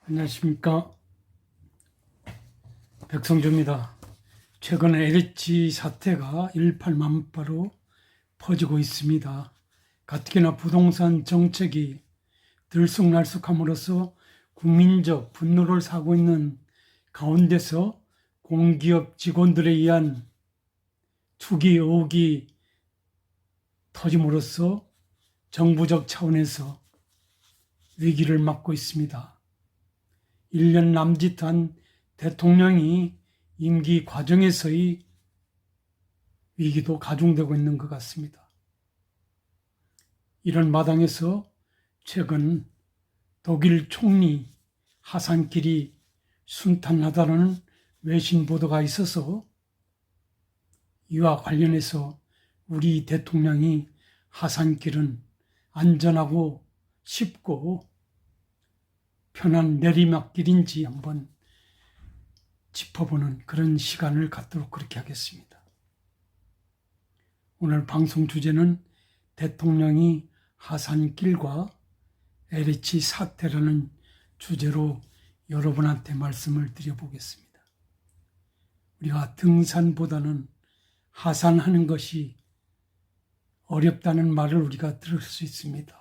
안녕하십니까. 백성주입니다. 최근 LH 사태가 일팔만파로 퍼지고 있습니다. 가뜩이나 부동산 정책이 들쑥날쑥함으로써 국민적 분노를 사고 있는 가운데서 공기업 직원들에 의한 투기 의혹이 터짐으로써 정부적 차원에서 위기를 맞고 있습니다. 1년 남짓한 대통령이 임기 과정에서의 위기도 가중되고 있는 것 같습니다. 이런 마당에서 최근 독일 총리 하산길이 순탄하다는 외신 보도가 있어서 이와 관련해서 우리 대통령이 하산길은 안전하고 쉽고 편한 내리막길인지 한번 짚어보는 그런 시간을 갖도록 그렇게 하겠습니다. 오늘 방송 주제는 대통령이 하산길과 LH 사태라는 주제로 여러분한테 말씀을 드려보겠습니다. 우리가 등산보다는 하산하는 것이 어렵다는 말을 우리가 들을 수 있습니다.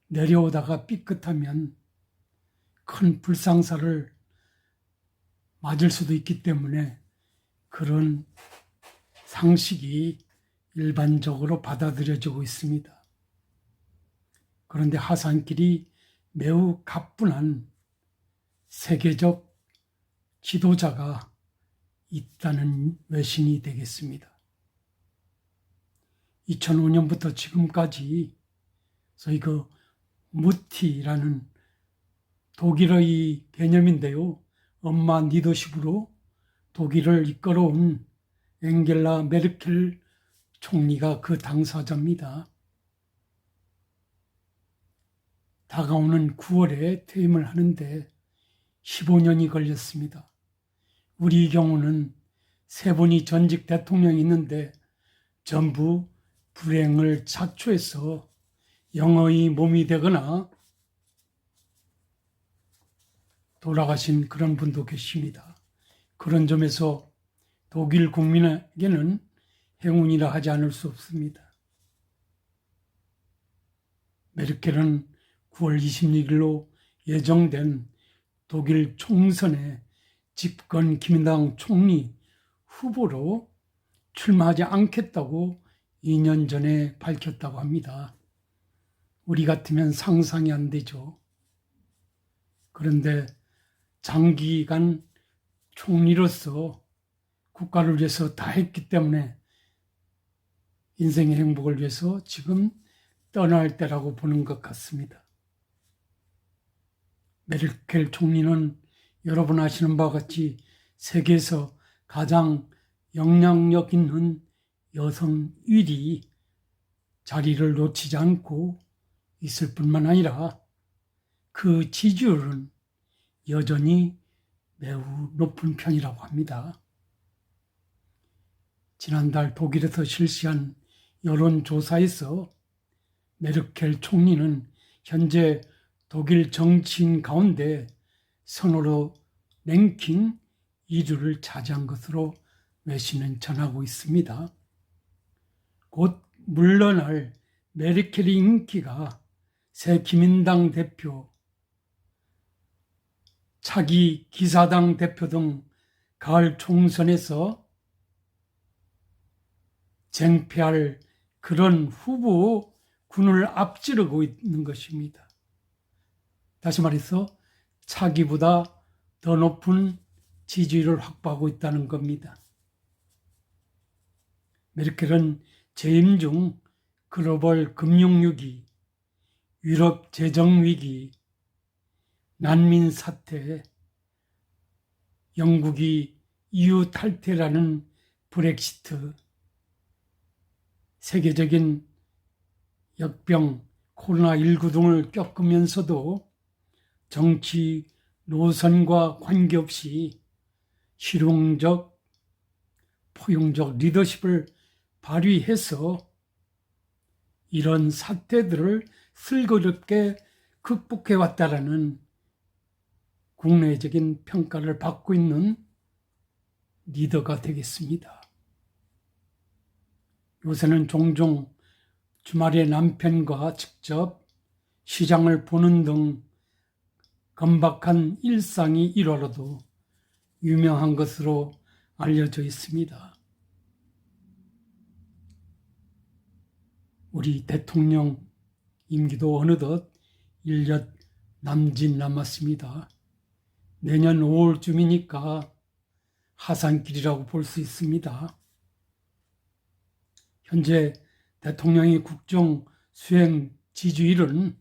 내려오다가 삐끗하면 큰 불상사를 맞을 수도 있기 때문에 그런 상식이 일반적으로 받아들여지고 있습니다. 그런데 하산길이 매우 가뿐한 세계적 지도자가 있다는 외신이 되겠습니다. 2005년부터 지금까지 소위 무티라는 독일의 개념인데요. 엄마 리더십으로 독일을 이끌어온 앵겔라 메르켈 총리가 그 당사자입니다. 다가오는 9월에 퇴임을 하는데 15년이 걸렸습니다. 우리 경우는 3분이 전직 대통령이 있는데 전부 불행을 자초해서 영어의 몸이 되거나 돌아가신 그런 분도 계십니다. 그런 점에서 독일 국민에게는 행운이라 하지 않을 수 없습니다. 메르켈은 9월 26일로 예정된 독일 총선에 집권 기민당 총리 후보로 출마하지 않겠다고 2년 전에 밝혔다고 합니다. 우리 같으면 상상이 안 되죠. 그런데 장기간 총리로서 국가를 위해서 다 했기 때문에 인생의 행복을 위해서 지금 떠날 때라고 보는 것 같습니다. 메르켈 총리는 여러분 아시는 바와 같이 세계에서 가장 영향력 있는 여성 1위 자리를 놓치지 않고 있을 뿐만 아니라 그 지지율은 여전히 매우 높은 편이라고 합니다. 지난달 독일에서 실시한 여론조사에서 메르켈 총리는 현재 독일 정치인 가운데 선호도 랭킹 1위를 차지한 것으로 외신은 전하고 있습니다. 곧 물러날 메르켈의 인기가 새 기민당 대표, 차기 기사당 대표 등 가을 총선에서 쟁패할 그런 후보군을 앞지르고 있는 것입니다. 다시 말해서 차기보다 더 높은 지지율을 확보하고 있다는 겁니다. 메르켈은 재임 중 글로벌 금융위기, 유럽 재정위기, 난민 사태, 영국이 EU 탈퇴라는 브렉시트, 세계적인 역병, 코로나19 등을 겪으면서도 정치 노선과 관계없이 실용적, 포용적 리더십을 발휘해서 이런 사태들을 슬그럽게 극복해왔다라는 국내적인 평가를 받고 있는 리더가 되겠습니다. 요새는 종종 주말에 남편과 직접 시장을 보는 등 건박한 일상이 일화로도 유명한 것으로 알려져 있습니다. 우리 대통령 임기도 어느덧 1년 남짓 남았습니다. 내년 5월쯤이니까 하산길이라고 볼 수 있습니다. 현재 대통령의 국정 수행 지지율은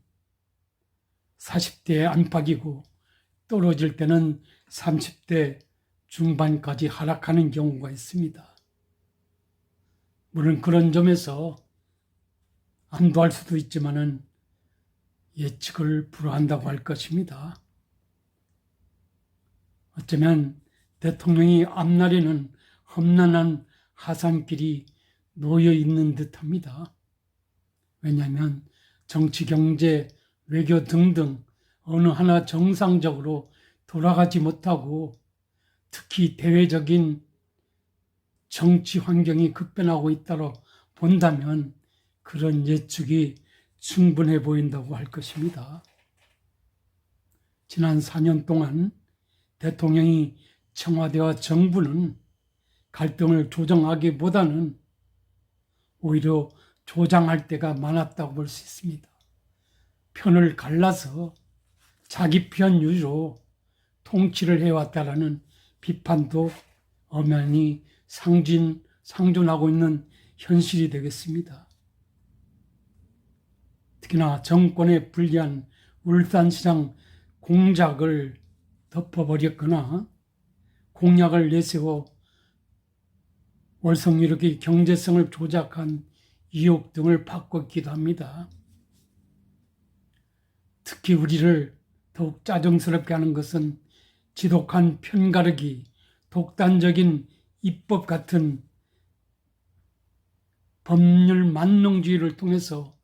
40대 안팎이고 떨어질 때는 30대 중반까지 하락하는 경우가 있습니다. 물론 그런 점에서 안도할 수도 있지만은 예측을 불허한다고 할 것입니다. 어쩌면 대통령이 앞날에는 험난한 하산길이 놓여 있는 듯합니다. 왜냐하면 정치, 경제, 외교 등등 어느 하나 정상적으로 돌아가지 못하고 특히 대외적인 정치 환경이 급변하고 있다고 본다면 그런 예측이 충분해 보인다고 할 것입니다. 지난 4년 동안 대통령이 청와대와 정부는 갈등을 조정하기보다는 오히려 조장할 때가 많았다고 볼 수 있습니다. 편을 갈라서 자기 편 위주로 통치를 해왔다라는 비판도 엄연히 상존하고 있는 현실이 되겠습니다. 특히나 정권에 불리한 울산시장 공작을 덮어버렸거나 공약을 내세워 월성유력의 경제성을 조작한 의혹 등을 받고 있기도 합니다. 특히 우리를 더욱 짜증스럽게 하는 것은 지독한 편가르기, 독단적인 입법 같은 법률 만능주의를 통해서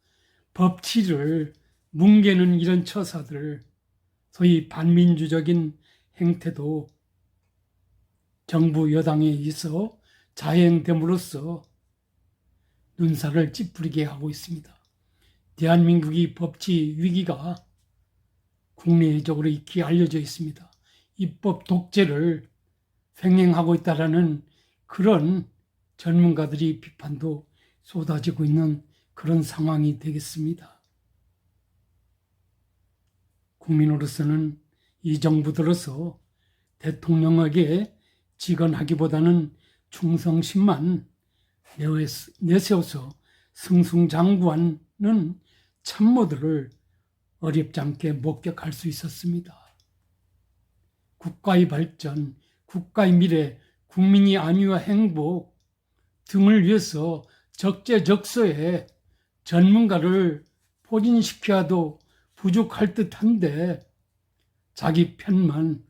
법치를 뭉개는 이런 처사들, 소위 반민주적인 행태도 정부 여당에 있어 자행됨으로써 눈살을 찌푸리게 하고 있습니다. 대한민국이 법치 위기가 국내적으로 익히 알려져 있습니다. 입법 독재를 횡행하고 있다라는 그런 전문가들이 비판도 쏟아지고 있는 그런 상황이 되겠습니다. 국민으로서는 이 정부 들어서 대통령에게 직언하기보다는 충성심만 내세워서 승승장구하는 참모들을 어렵지 않게 목격할 수 있었습니다. 국가의 발전, 국가의 미래, 국민의 안위와 행복 등을 위해서 적재적소에 전문가를 포진시켜도 부족할 듯한데 자기 편만,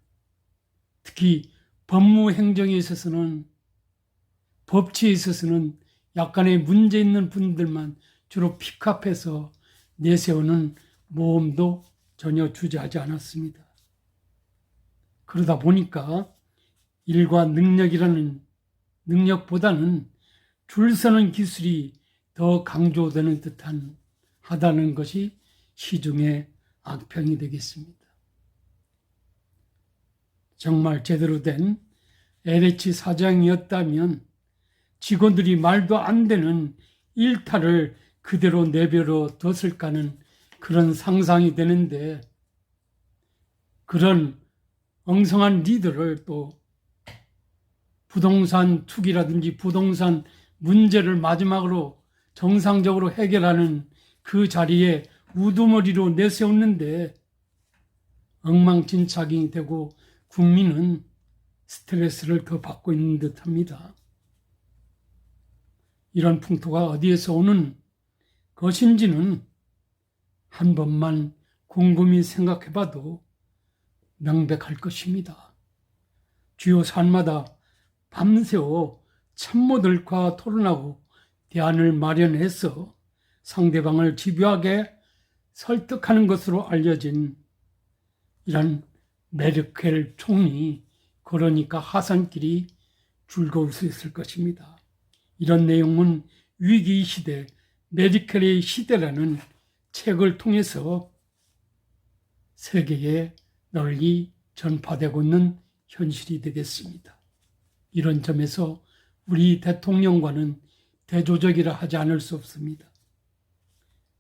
특히 법무행정에 있어서는 법치에 있어서는 약간의 문제 있는 분들만 주로 픽업해서 내세우는 모험도 전혀 주저하지 않았습니다. 그러다 보니까 일과 능력보다는 줄 서는 기술이 더 강조되는 듯한 하다는 것이 시중의 악평이 되겠습니다. 정말 제대로 된 LH 사장이었다면 직원들이 말도 안 되는 일탈을 그대로 내버려 뒀을까는 그런 상상이 되는데 그런 엉성한 리더를 또 부동산 투기라든지 부동산 문제를 마지막으로 정상적으로 해결하는 그 자리에 우두머리로 내세웠는데 엉망진창이 되고 국민은 스트레스를 더 받고 있는 듯합니다. 이런 풍토가 어디에서 오는 것인지는 한 번만 곰곰이 생각해봐도 명백할 것입니다. 주요 사안마다 밤새워 참모들과 토론하고 대안을 마련해서 상대방을 집요하게 설득하는 것으로 알려진 이런 메르켈 총리, 그러니까 하산길이 즐거울 수 있을 것입니다. 이런 내용은 위기 시대, 메르켈의 시대라는 책을 통해서 세계에 널리 전파되고 있는 현실이 되겠습니다. 이런 점에서 우리 대통령과는 대조적이라 하지 않을 수 없습니다.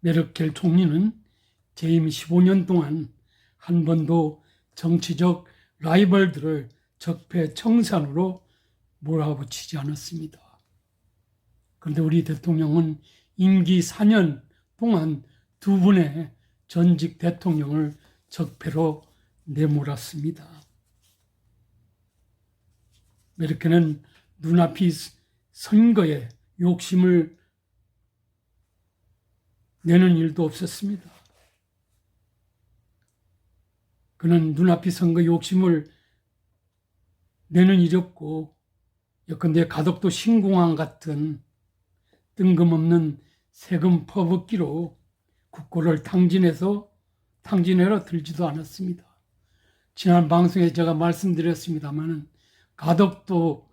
메르켈 총리는 재임 15년 동안 한 번도 정치적 라이벌들을 적폐청산으로 몰아붙이지 않았습니다. 그런데 우리 대통령은 임기 4년 동안 두 분의 전직 대통령을 적폐로 내몰았습니다. 메르켈은 눈앞이 선거에 욕심을 내는 일도 없었습니다. 그는 눈앞이 선거 욕심을 내는 일이 없고, 예컨대 가덕도 신공항 같은 뜬금없는 세금 퍼붓기로 국고를 탕진해러 들지도 않았습니다. 지난 방송에 제가 말씀드렸습니다만 가덕도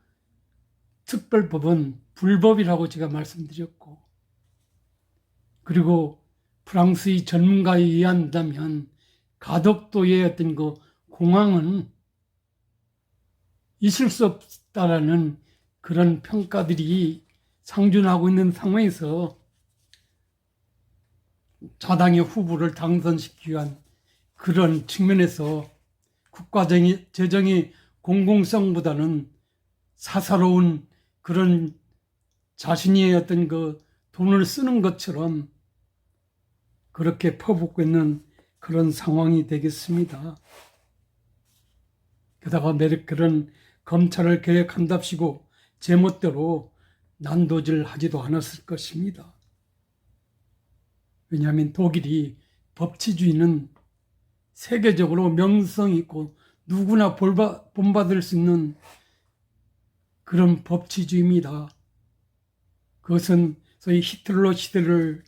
특별법은 불법이라고 제가 말씀드렸고, 그리고 프랑스의 전문가에 의한다면 가덕도의 어떤 그 공항은 있을 수 없다라는 그런 평가들이 상존하고 있는 상황에서 자당의 후보를 당선시키기 위한 그런 측면에서 국가 재정의 공공성보다는 사사로운 그런 자신의 어떤 그 돈을 쓰는 것처럼 그렇게 퍼붓고 있는 그런 상황이 되겠습니다. 게다가 메르켈은 검찰을 개혁한답시고 제멋대로 난도질하지도 않았을 것입니다. 왜냐하면 독일이 법치주의는 세계적으로 명성이 있고 누구나 본받을 수 있는 그런 법치주의입니다. 그것은 소위 히틀러 시대를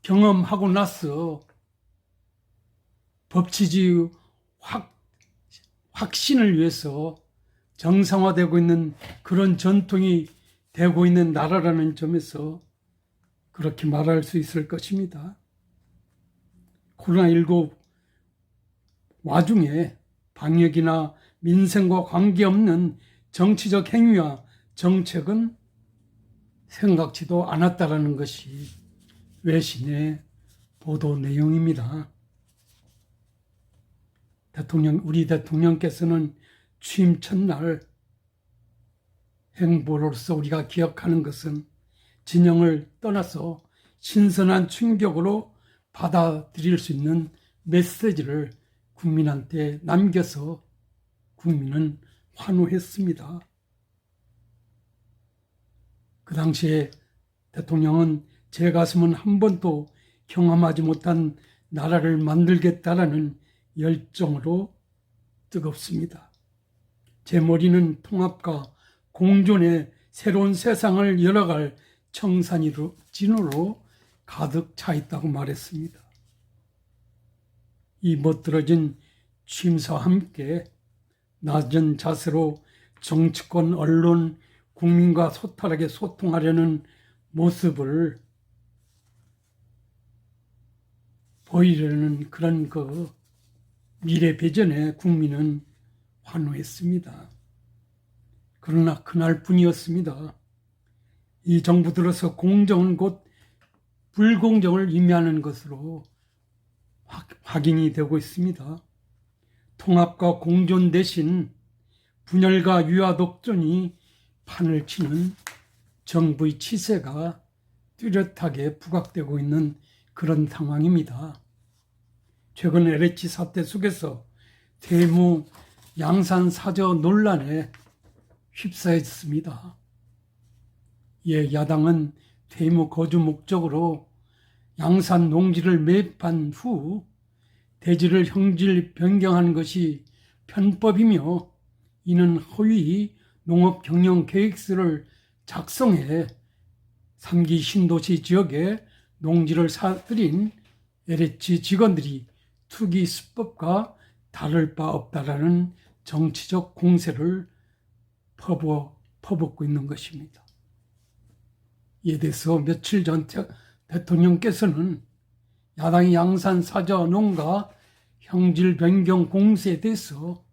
경험하고 나서 법치주의 확신을 위해서 정상화되고 있는 그런 전통이 되고 있는 나라라는 점에서 그렇게 말할 수 있을 것입니다. 코로나19 와중에 방역이나 민생과 관계없는 정치적 행위와 정책은 생각지도 않았다라는 것이 외신의 보도 내용입니다. 우리 대통령께서는 취임 첫날 행보로서 우리가 기억하는 것은 진영을 떠나서 신선한 충격으로 받아들일 수 있는 메시지를 국민한테 남겨서 국민은 환호했습니다. 그 당시에 대통령은 제 가슴은 한 번도 경험하지 못한 나라를 만들겠다라는 열정으로 뜨겁습니다. 제 머리는 통합과 공존의 새로운 세상을 열어갈 청산진으로 가득 차 있다고 말했습니다. 이 멋들어진 취임사와 함께 낮은 자세로 정치권, 언론, 국민과 소탈하게 소통하려는 모습을 보이려는 그런 그 미래 배전에 국민은 환호했습니다. 그러나 그날뿐이었습니다. 이 정부 들어서 공정은 곧 불공정을 의미하는 것으로 확인이 되고 있습니다. 통합과 공존 대신 분열과 유화 독존이 판을 치는 정부의 치세가 뚜렷하게 부각되고 있는 그런 상황입니다. 최근 LH 사태 속에서 대무 양산 사저 논란에 휩싸였습니다. 이에 야당은 대무 거주 목적으로 양산 농지를 매입한 후 대지를 형질 변경하는 것이 편법이며 이는 허위 농업경영계획서를 작성해 3기 신도시 지역에 농지를 사들인 LH 직원들이 투기 수법과 다를 바 없다라는 정치적 공세를 퍼붓고 있는 것입니다. 이에 대해서 며칠 전 대통령께서는 야당의 양산 사저 논과 형질 변경 공세에 대해서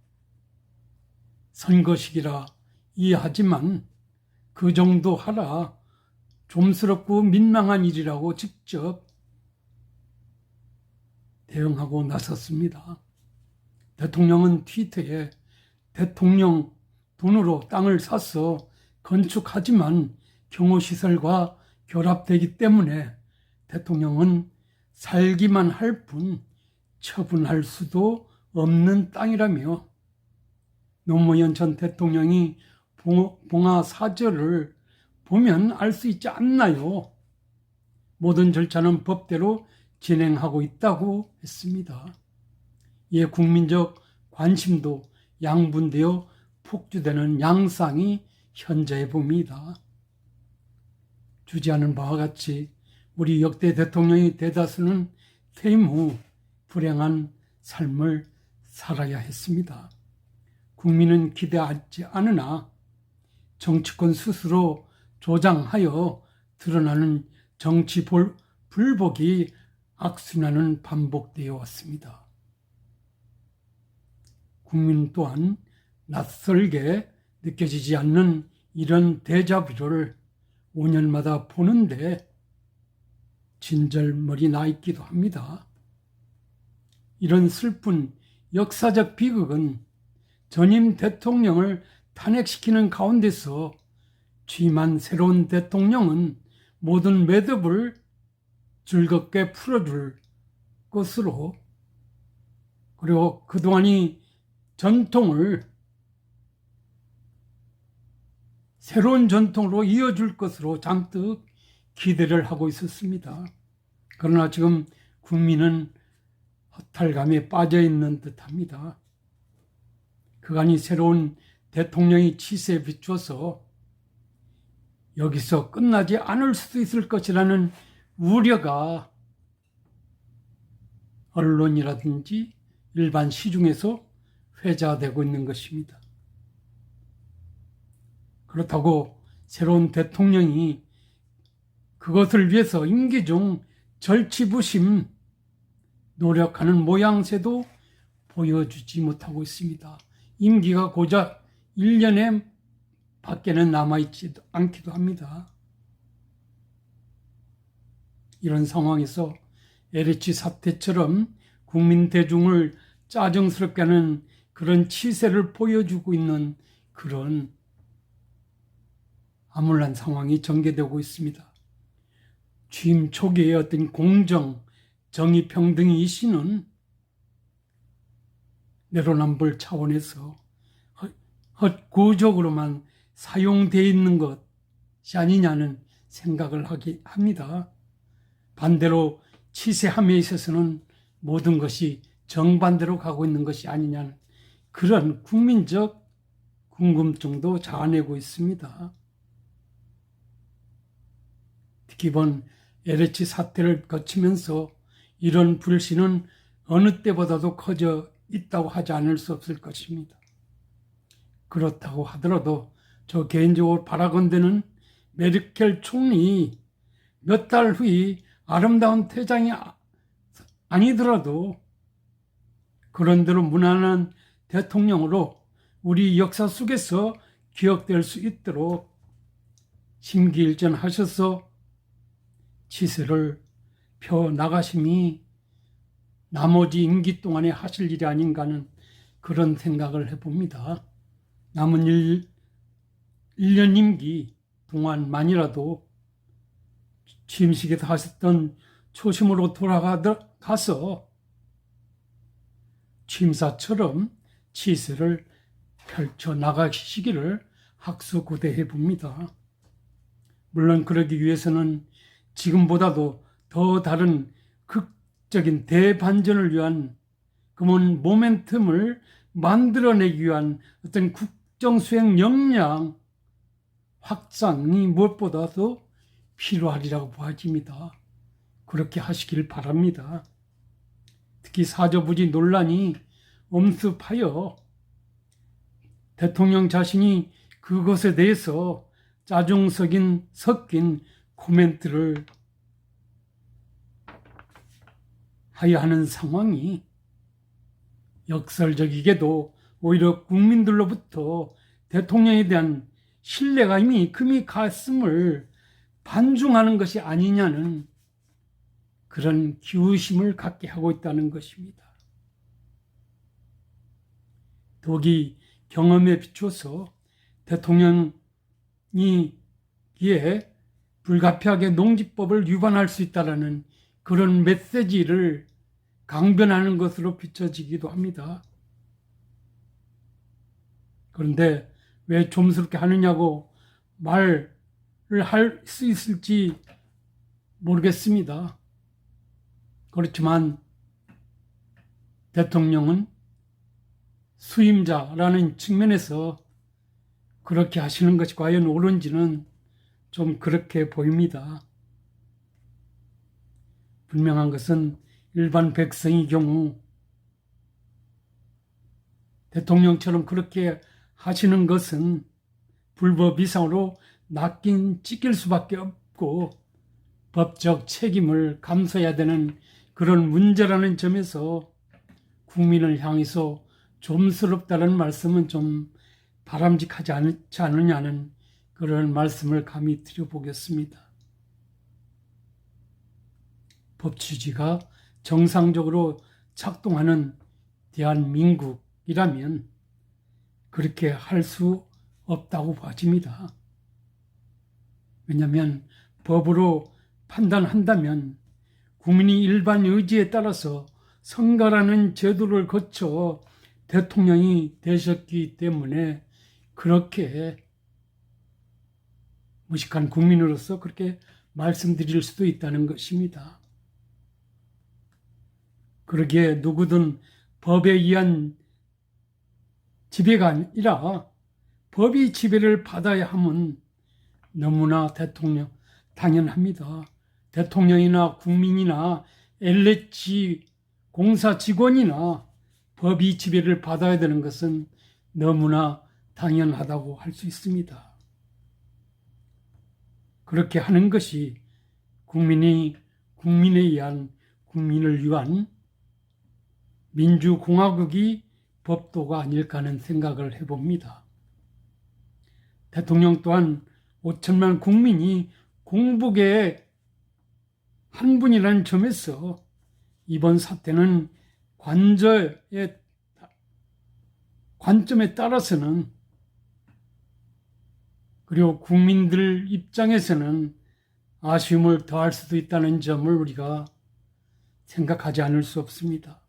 선거식이라 이해하지만 그 정도 하라 좀스럽고 민망한 일이라고 직접 대응하고 나섰습니다. 대통령은 트위터에 대통령 돈으로 땅을 사서 건축하지만 경호시설과 결합되기 때문에 대통령은 살기만 할 뿐 처분할 수도 없는 땅이라며 노무현 전 대통령이 봉화 사저를 보면 알 수 있지 않나요? 모든 절차는 법대로 진행하고 있다고 했습니다. 이에 국민적 관심도 양분되어 폭주되는 양상이 현재에 봅니다. 주지하는 바와 같이 우리 역대 대통령의 대다수는 퇴임 후 불행한 삶을 살아야 했습니다. 국민은 기대하지 않으나 정치권 스스로 조장하여 드러나는 정치 불복이 악순환은 반복되어 왔습니다. 국민 또한 낯설게 느껴지지 않는 이런 데자뷰를 5년마다 보는데 진절머리 나 있기도 합니다. 이런 슬픈 역사적 비극은 전임 대통령을 탄핵시키는 가운데서 취임한 새로운 대통령은 모든 매듭을 즐겁게 풀어줄 것으로, 그리고 그동안의 전통을 새로운 전통으로 이어줄 것으로 잔뜩 기대를 하고 있었습니다. 그러나 지금 국민은 허탈감에 빠져 있는 듯합니다. 그간이 새로운 대통령의 치세에 비추어서 여기서 끝나지 않을 수도 있을 것이라는 우려가 언론이라든지 일반 시중에서 회자되고 있는 것입니다. 그렇다고 새로운 대통령이 그것을 위해서 임기 중 절치부심 노력하는 모양새도 보여주지 못하고 있습니다. 임기가 고작 1년에 밖에는 남아있지 않기도 합니다. 이런 상황에서 LH 사태처럼 국민 대중을 짜증스럽게 하는 그런 치세를 보여주고 있는 그런 암울한 상황이 전개되고 있습니다. 취임 초기의 어떤 공정, 정의, 평등의 이슈는 내로남불 차원에서 헛구적으로만 사용되어 있는 것이 아니냐는 생각을 하게 합니다. 반대로 치세함에 있어서는 모든 것이 정반대로 가고 있는 것이 아니냐는 그런 국민적 궁금증도 자아내고 있습니다. 특히 이번 LH 사태를 거치면서 이런 불신은 어느 때보다도 커져 있다고 하지 않을 수 없을 것입니다. 그렇다고 하더라도 저 개인적으로 바라건대는 메르켈 총리 몇 달 후에 아름다운 퇴장이 아니더라도 그런대로 무난한 대통령으로 우리 역사 속에서 기억될 수 있도록 심기일전하셔서 치세를 펴 나가심이 나머지 임기 동안에 하실 일이 아닌가 하는 그런 생각을 해봅니다. 남은 1년 임기 동안만이라도 취임식에서 하셨던 초심으로 돌아가서 취임사처럼 치세를 펼쳐 나가시기를 학수고대해 봅니다. 물론 그러기 위해서는 지금보다도 더 다른 극적인 대반전을 위한 그런 모멘텀을 만들어내기 위한 어떤 국정수행 역량 확장이 무엇보다도 필요하리라고 보아집니다. 그렇게 하시길 바랍니다. 특히 사저부지 논란이 엄습하여 대통령 자신이 그것에 대해서 짜증 섞인 코멘트를 하야 하는 상황이 역설적이게도 오히려 국민들로부터 대통령에 대한 신뢰가 이미 금이 갔음을 반증하는 것이 아니냐는 그런 기우심을 갖게 하고 있다는 것입니다. 더욱이 경험에 비춰서 대통령이 이에 불가피하게 농지법을 위반할 수 있다는 그런 메시지를 강변하는 것으로 비춰지기도 합니다. 그런데 왜 좀스럽게 하느냐고 말을 할 수 있을지 모르겠습니다. 그렇지만 대통령은 수임자라는 측면에서 그렇게 하시는 것이 과연 옳은지는 좀 그렇게 보입니다. 분명한 것은 일반 백성의 경우 대통령처럼 그렇게 하시는 것은 불법 이상으로 낚인 찢길 수밖에 없고 법적 책임을 감수해야 되는 그런 문제라는 점에서 국민을 향해서 좀스럽다는 말씀은 좀 바람직하지 않지 않느냐는 그런 말씀을 감히 드려보겠습니다. 법 취지가 정상적으로 작동하는 대한민국이라면 그렇게 할 수 없다고 봐집니다. 왜냐하면 법으로 판단한다면 국민이 일반 의지에 따라서 선거라는 제도를 거쳐 대통령이 되셨기 때문에 그렇게 무식한 국민으로서 그렇게 말씀드릴 수도 있다는 것입니다. 그러기에 누구든 법에 의한 지배가 아니라 법이 지배를 받아야 함은 너무나 당연합니다. 대통령이나 국민이나 LH 공사 직원이나 법이 지배를 받아야 되는 것은 너무나 당연하다고 할 수 있습니다. 그렇게 하는 것이 국민을 위한 민주공화국이 법도가 아닐까 하는 생각을 해봅니다. 대통령 또한 5천만 국민이 공복의 한 분이라는 점에서 이번 사태는 관점에 따라서는 그리고 국민들 입장에서는 아쉬움을 더할 수도 있다는 점을 우리가 생각하지 않을 수 없습니다.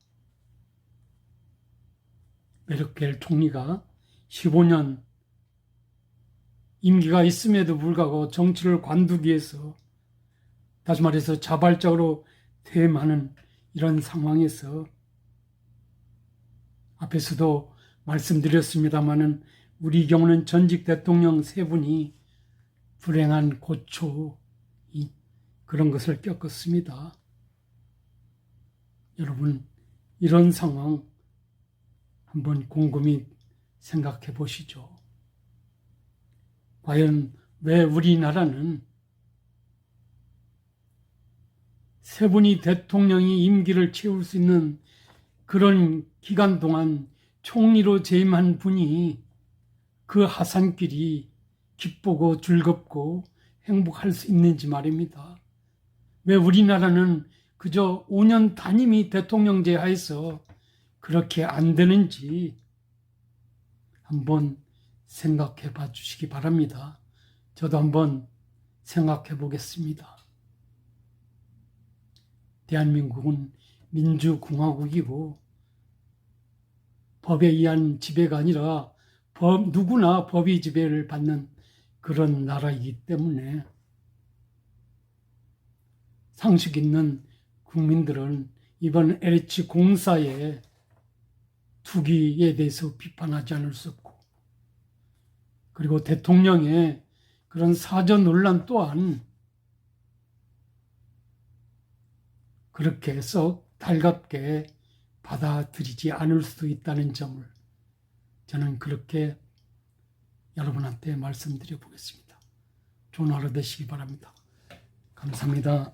메르켈 총리가 15년 임기가 있음에도 불구하고 정치를 관두기 위해서 다시 말해서 자발적으로 퇴임하는 이런 상황에서 앞에서도 말씀드렸습니다마는 우리 경우는 전직 대통령 3분이 불행한 고초 그런 것을 겪었습니다. 여러분 이런 상황 한번 곰곰이 생각해 보시죠. 과연 왜 우리나라는 3분이 대통령이 임기를 채울 수 있는 그런 기간 동안 총리로 재임한 분이 그 하산길이 기쁘고 즐겁고 행복할 수 있는지 말입니다. 왜 우리나라는 그저 5년 단임이 대통령제 하에서 그렇게 안 되는지 한번 생각해 봐 주시기 바랍니다. 저도 한번 생각해 보겠습니다. 대한민국은 민주공화국이고 법에 의한 지배가 아니라 누구나 법의 지배를 받는 그런 나라이기 때문에 상식 있는 국민들은 이번 LH 공사의 투기에 대해서 비판하지 않을 수 없고 그리고 대통령의 그런 사저 논란 또한 그렇게 썩 달갑게 받아들이지 않을 수도 있다는 점을 저는 그렇게 여러분한테 말씀드려 보겠습니다. 좋은 하루 되시기 바랍니다. 감사합니다.